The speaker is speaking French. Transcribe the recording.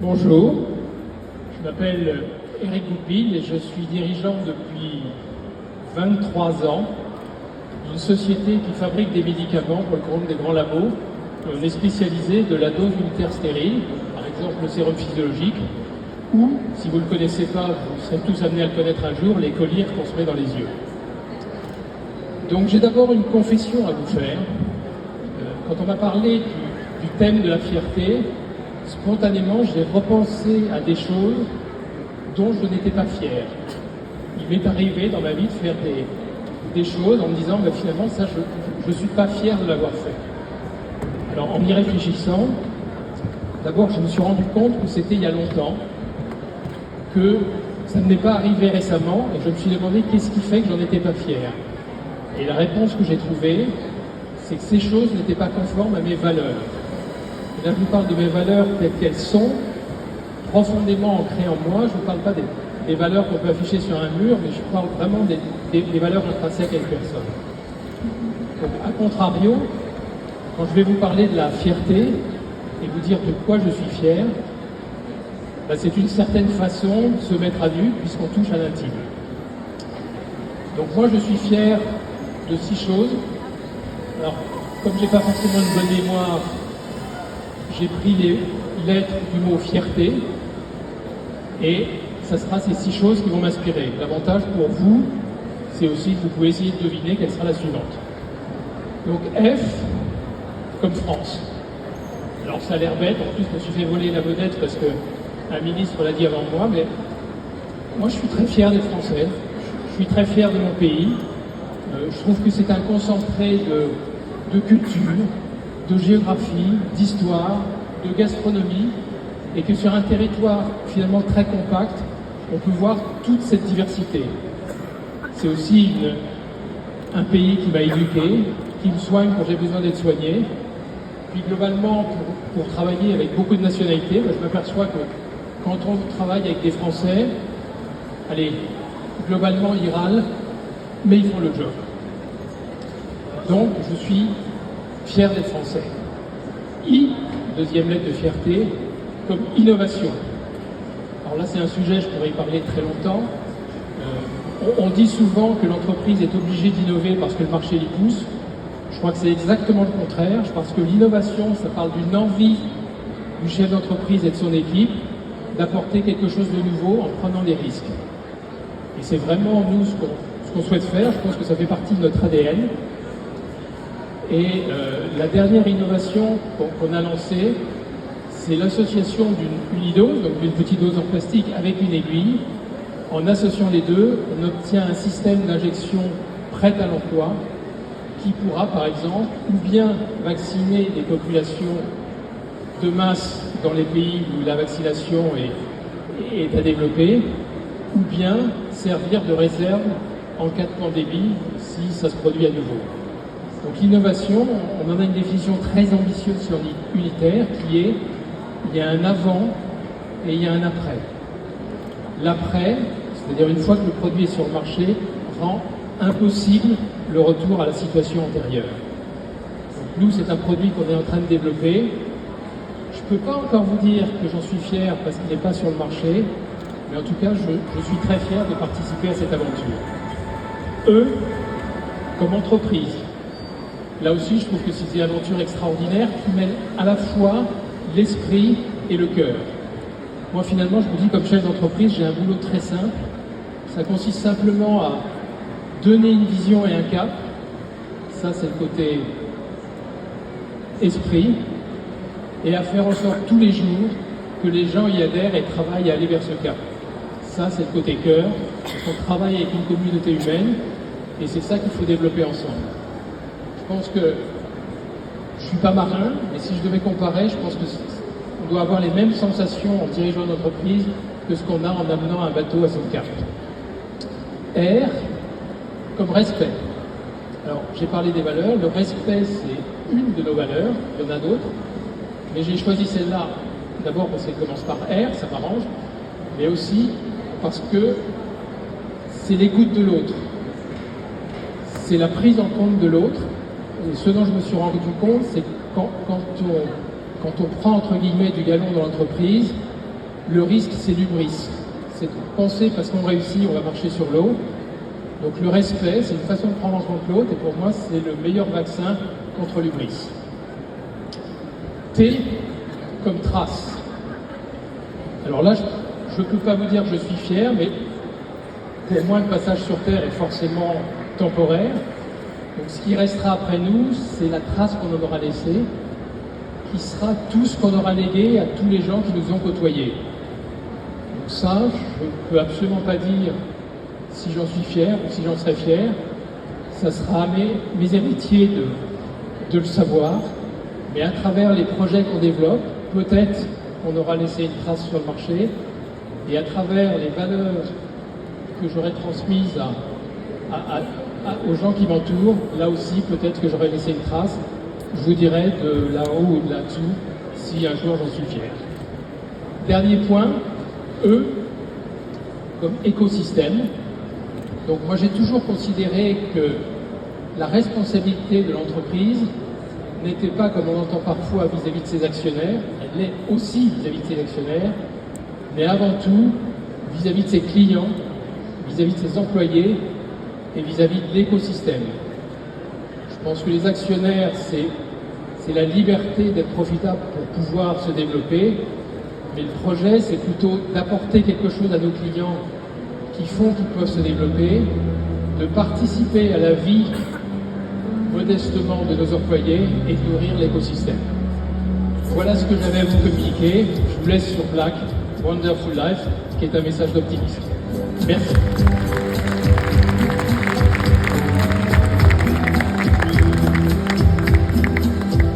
Bonjour, je m'appelle Éric Goupil et je suis dirigeant depuis 23 ans d'une société qui fabrique des médicaments pour le compte des grands labos. On est spécialisé de la dose unitaire stérile, par exemple le sérum physiologique, ou, si vous ne le connaissez pas, vous serez tous amenés à le connaître un jour, les collyres qu'on se met dans les yeux. Donc j'ai d'abord une confession à vous faire. Quand on m'a parlé du thème de la fierté, spontanément j'ai repensé à des choses dont je n'étais pas fier. Il m'est arrivé dans ma vie de faire des choses en me disant finalement ça je ne suis pas fier de l'avoir fait. Alors en y réfléchissant, d'abord je me suis rendu compte que c'était il y a longtemps, que ça ne m'est pas arrivé récemment et je me suis demandé qu'est-ce qui fait que j'en étais pas fier. Et la réponse que j'ai trouvée, c'est que ces choses n'étaient pas conformes à mes valeurs. Et là, je vous parle de mes valeurs telles qu'elles sont, profondément ancrées en moi. Je ne vous parle pas des valeurs qu'on peut afficher sur un mur, mais je parle vraiment des valeurs intrinsèques à une personne. Donc, à contrario, quand je vais vous parler de la fierté et vous dire de quoi je suis fier, c'est une certaine façon de se mettre à nu puisqu'on touche à l'intime. Donc moi, je suis fier de 6 choses. Alors, comme j'ai pas forcément une bonne mémoire, j'ai pris les lettres du mot fierté et ça sera ces 6 choses qui vont m'inspirer. L'avantage pour vous, c'est aussi que vous pouvez essayer de deviner quelle sera la suivante. Donc F, comme France. Alors ça a l'air bête, en plus je me suis fait voler la vedette parce qu'un ministre l'a dit avant moi, mais moi je suis très fier des Français, je suis très fier de mon pays. Je trouve que c'est un concentré de culture, de géographie, d'histoire, de gastronomie, et que sur un territoire finalement très compact, on peut voir toute cette diversité. C'est aussi un pays qui m'a éduqué, qui me soigne quand j'ai besoin d'être soigné. Puis globalement, pour travailler avec beaucoup de nationalités, je m'aperçois que quand on travaille avec des Français, allez, globalement ils râlent, mais ils font le job. Donc, je suis fier d'être français. I, deuxième lettre de fierté, comme innovation. Alors là, c'est un sujet, je pourrais y parler très longtemps. On dit souvent que l'entreprise est obligée d'innover parce que le marché l'y pousse. Je crois que c'est exactement le contraire. Je pense que l'innovation, ça parle d'une envie du chef d'entreprise et de son équipe d'apporter quelque chose de nouveau en prenant des risques. Et c'est vraiment, nous, ce qu'on souhaite faire. Je pense que ça fait partie de notre ADN. Et la dernière innovation qu'on a lancée, c'est l'association d'une unidose, donc d'une petite dose en plastique avec une aiguille. En associant les deux, on obtient un système d'injection prêt à l'emploi qui pourra, par exemple, ou bien vacciner des populations de masse dans les pays où la vaccination est à développer, ou bien servir de réserve en cas de pandémie si ça se produit à nouveau. Donc l'innovation, on en a une définition très ambitieuse sur l'unitaire qui est, il y a un avant et il y a un après. L'après, c'est-à-dire une fois que le produit est sur le marché, rend impossible le retour à la situation antérieure. Donc nous, c'est un produit qu'on est en train de développer. Je ne peux pas encore vous dire que j'en suis fier parce qu'il n'est pas sur le marché, mais en tout cas, je suis très fier de participer à cette aventure. E, comme entreprise. Là aussi, je trouve que c'est une aventure extraordinaire qui mêle à la fois l'esprit et le cœur. Moi, finalement, je me dis, comme chef d'entreprise, j'ai un boulot très simple. Ça consiste simplement à donner une vision et un cap. Ça, c'est le côté esprit. Et à faire en sorte tous les jours que les gens y adhèrent et travaillent à aller vers ce cap. Ça, c'est le côté cœur. On travaille avec une communauté humaine et c'est ça qu'il faut développer ensemble. Je pense que je ne suis pas marin, mais si je devais comparer, je pense qu'on doit avoir les mêmes sensations en dirigeant une entreprise que ce qu'on a en amenant un bateau à son cap. R, comme respect. Alors, j'ai parlé des valeurs. Le respect, c'est une de nos valeurs. Il y en a d'autres. Mais j'ai choisi celle-là, d'abord parce qu'elle commence par R, ça m'arrange, mais aussi parce que c'est l'écoute de l'autre. C'est la prise en compte de l'autre. Et ce dont je me suis rendu compte, c'est que quand on prend entre guillemets du galon dans l'entreprise, Le risque, c'est l'hubris. C'est de penser parce qu'on réussit, on va marcher sur l'eau. Donc le respect, c'est une façon de prendre en compte l'autre, et pour moi, c'est le meilleur vaccin contre l'hubris. T comme trace. Alors là, je ne peux pas vous dire que je suis fier, mais pour moi, le passage sur Terre est forcément temporaire. Donc ce qui restera après nous, c'est la trace qu'on en aura laissée, qui sera tout ce qu'on aura légué à tous les gens qui nous ont côtoyés. Donc ça, je ne peux absolument pas dire si j'en suis fier ou si j'en serais fier. Ça sera à mes héritiers de le savoir. Mais à travers les projets qu'on développe, peut-être qu'on aura laissé une trace sur le marché. Et à travers les valeurs que j'aurais transmises aux gens qui m'entourent, là aussi, peut-être que j'aurais laissé une trace. Je vous dirai de là-haut ou de là-dessous, si un jour j'en suis fier. Dernier point, E, comme écosystème. Donc moi j'ai toujours considéré que la responsabilité de l'entreprise n'était pas, comme on entend parfois, vis-à-vis de ses actionnaires, elle l'est aussi vis-à-vis de ses actionnaires, mais avant tout vis-à-vis de ses clients, vis-à-vis de ses employés et vis-à-vis de l'écosystème. Je pense que les actionnaires, c'est la liberté d'être profitable pour pouvoir se développer, mais le projet, c'est plutôt d'apporter quelque chose à nos clients qui font qu'ils peuvent se développer, de participer à la vie modestement de nos employés et de nourrir l'écosystème. Voilà ce que j'avais à vous communiquer. Je vous laisse sur plaque Wonderful Life, qui est un message d'optimisme. Merci.